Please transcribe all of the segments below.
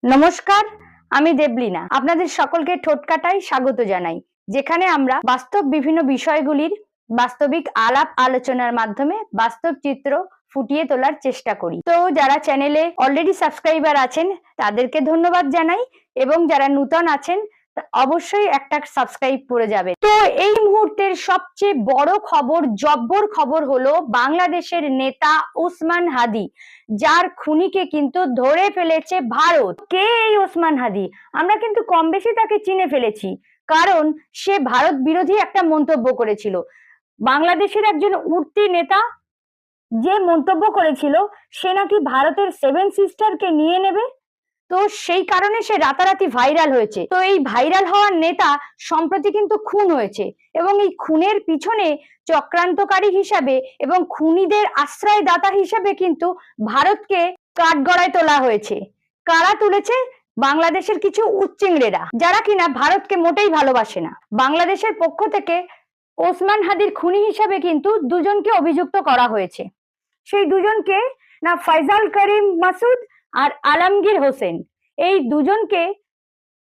নমস্কার, আমি দেবলীনা। আপনাদের সকলকে ঠোটকাটায় স্বাগত জানাই, যেখানে আমরা বাস্তব বিভিন্ন বিষয়গুলির বাস্তবিক আলাপ আলোচনার মাধ্যমে বাস্তব চিত্র ফুটিয়ে তোলার চেষ্টা করি। তো যারা চ্যানেলে অলরেডি সাবস্ক্রাইবার আছেন তাদেরকে ধন্যবাদ জানাই, এবং যারা নূতন আছেন অবশ্যই একটা সাবস্ক্রাইব করে যাবে। তো এই মুহূর্তের সবচেয়ে বড় খবর, জব্বর খবর হলো বাংলাদেশের নেতা ওসমান হাদি, যার খুনিকে কিন্তু ধরে ফেলেছে ভারত। কে এই ওসমান হাদি? আমরা কিন্তু কম বেশি তাকে চিনে ফেলেছি, কারণ সে ভারত বিরোধী একটা মন্তব্য করেছিল। বাংলাদেশের একজন উঠতি নেতা যে মন্তব্য করেছিল সে নাকি ভারতের 7 সিস্টারকে নিয়ে নেবে, তো সেই কারণে সে রাতারাতি ভাইরাল হয়েছে। তো এই ভাইরাল হওয়ার নেতা সম্প্রতি কিন্তু খুন হয়েছে, এবং এই খুনের পিছনে চক্রান্তকারী হিসাবে এবং খুনিদের আশ্রয়দাতা হিসাবে কিন্তু ভারতকে কাঠগড়ায় তোলা হয়েছে। কারা তুলেছে? বাংলাদেশের কিছু উচ্চিংড়েরা, যারা কিনা ভারতকে মোটেই ভালোবাসে না। বাংলাদেশের পক্ষ থেকে ওসমান হাদির খুনি হিসাবে কিন্তু দুজনকে অভিযুক্ত করা হয়েছে। সেই দুজনকে না ফয়সাল করিম মাসুদ আর আলমগীর হোসেন, এই দুজনকে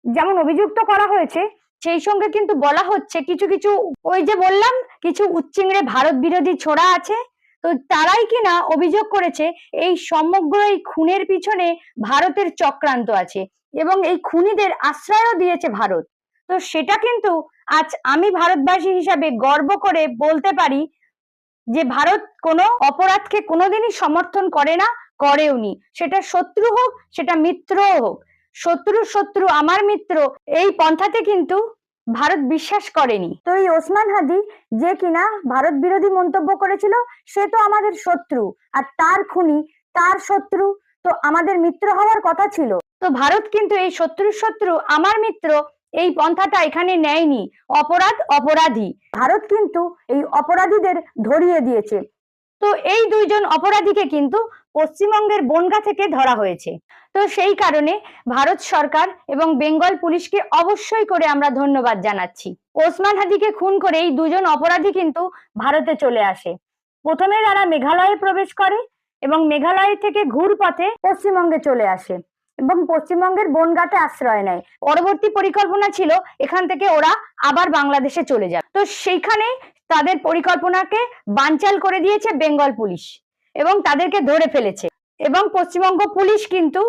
যেমন অভিযুক্ত করা হয়েছে, সেই সঙ্গে কিন্তু বলা হচ্ছে কিছু কিছু, ওই যে বললাম, কিছু উচ্চিংড়ে ভারত বিরোধী ছোড়া আছে, তো তারাই কিনা অভিযোগ করেছে এই সমগ্র এই খুনের পিছনে ভারতের চক্রান্ত আছে, এবং এই খুনিদের আশ্রয়ও দিয়েছে ভারত। তো সেটা কিন্তু আজ আমি ভারতবাসী হিসাবে গর্ব করে বলতে পারি যে ভারত কোনো অপরাধকে কোনোদিনই সমর্থন করে না, করেওনি। সেটা শত্রু হোক, সেটা মিত্রও হোক। শত্রু আমার মিত্র, এই পন্থাতে কিন্তু ভারত বিশ্বাস করেনি। তো এই ওসমান হাদি যে কিনা ভারত বিরোধী মন্তব্য করেছিল, সে তো আমাদের শত্রু, আর তার খুনি তার শত্রু, তো আমাদের মিত্র হওয়ার কথা ছিল। তো ভারত কিন্তু এই শত্রু আমার মিত্র এই পন্থাটা এখানে নেয়নি। অপরাধ অপরাধী, ভারত কিন্তু এই অপরাধীদের ধরিয়ে দিয়েছে। তো এই দুইজন অপরাধীকে কিন্তু পশ্চিমবঙ্গের বনগাঁ থেকে ধরা হয়েছে। তো সেই কারণে ভারত সরকার এবং বেঙ্গল পুলিশকে অবশ্যই করে আমরা ধন্যবাদ জানাচ্ছি। ওসমান হাদিকে খুন করে এই দুজন অপরাধী কিন্তু ভারতে চলে আসে। প্রথমে তারা মেঘালয়ে প্রবেশ করে, এবং মেঘালয় থেকে ঘুরপথে পশ্চিমবঙ্গে চলে আসে, এবং পশ্চিমবঙ্গের বনগাঁতে আশ্রয় নেয়। পরবর্তী পরিকল্পনা ছিল এখান থেকে ওরা আবার বাংলাদেশে চলে যায়। তো সেইখানে তাদের পরিকল্পনাকে বানচাল করে দিয়েছে বেঙ্গল পুলিশ, এবং তাদেরকে ধরে ফেলেছে। এবং পশ্চিমবঙ্গ পুলিশ কিন্তু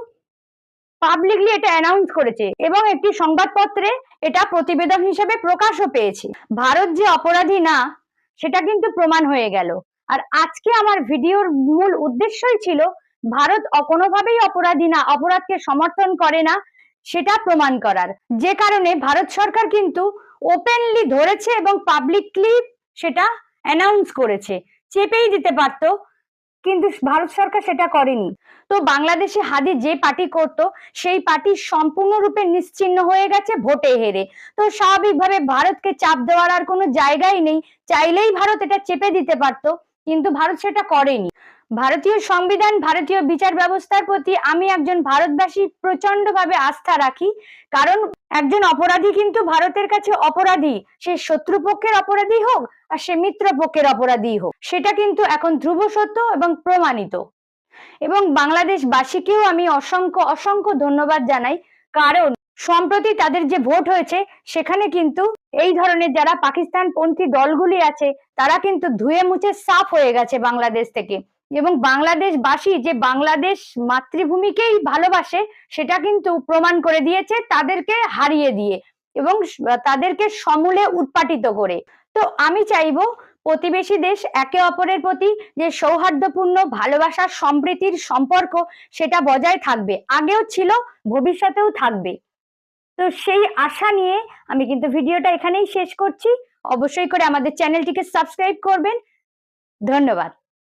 পাবলিকলি এটা অ্যানাউন্স করেছে, এবং একটি সংবাদপত্রে এটা প্রতিবেদন হিসেবে প্রকাশও পেয়েছে। ভারত যে অপরাধী না, সেটা কিন্তু প্রমাণ হয়ে গেল। আর আজকে আমার ভিডিওর মূল উদ্দেশ্যই ছিল ভারত কোনোভাবেই অপরাধী না, অপরাধকে সমর্থন করে না, সেটা প্রমাণ করার। যে কারণে ভারত সরকার কিন্তু ওপেনলি ধরেছে এবং পাবলিকলি সেটা অ্যানাউন্স করেছে। চেপেই দিতে পারতো, কিন্তু ভারত সরকার সেটা করেনি। তো বাংলাদেশে হাদি যে পার্টি করত, সেই পার্টি সম্পূর্ণরূপে নিশ্চিহ্ন হয়ে গেছে ভোটে হেরে। তো স্বাভাবিকভাবে ভারতকে চাপ দেওয়ার আর কোনো জায়গাই নেই। চাইলেই ভারত এটা চেপে দিতে পারতো, কিন্তু ভারত সেটা করেনি। ভারতীয় সংবিধান, ভারতীয় বিচার ব্যবস্থার প্রতি আমি একজন ভারতবাসী প্রচন্ডভাবে আস্থা রাখি, কারণ একজন অপরাধী কিন্তু ভারতের কাছে অপরাধী, সে শত্রুপক্ষের অপরাধী হোক আর সে মিত্রপক্ষের অপরাধী হোক, সেটা কিন্তু এখন ধ্রুব সত্য এবং প্রমাণিত। এবং বাংলাদেশবাসীকেও আমি অসংখ্য অসংখ্য ধন্যবাদ জানাই, কারণ সম্প্রতি তাদের যে ভোট হয়েছে সেখানে কিন্তু এই ধরনের যারা পাকিস্তানপন্থী দলগুলি আছে তারা কিন্তু ধুয়ে মুছে সাফ হয়ে গেছে বাংলাদেশ থেকে। এবং বাংলাদেশবাসী যে বাংলাদেশ মাতৃভূমিকেই ভালোবাসে সেটা কিন্তু প্রমাণ করে দিয়েছে, তাদেরকে হারিয়ে দিয়ে এবং তাদেরকে সমূলে উৎপাটিত করে। তো আমি চাইবো প্রতিবেশী দেশ একে অপরের প্রতি যে সৌহার্দ্যপূর্ণ ভালোবাসা সম্প্রীতির সম্পর্ক, সেটা বজায় থাকবে, আগেও ছিল, ভবিষ্যতেও থাকবে। তো সেই আশা নিয়ে আমি কিন্তু ভিডিওটা এখানেই শেষ করছি। অবশ্যই করে আমাদের চ্যানেলটিকে সাবস্ক্রাইব করবেন। ধন্যবাদ।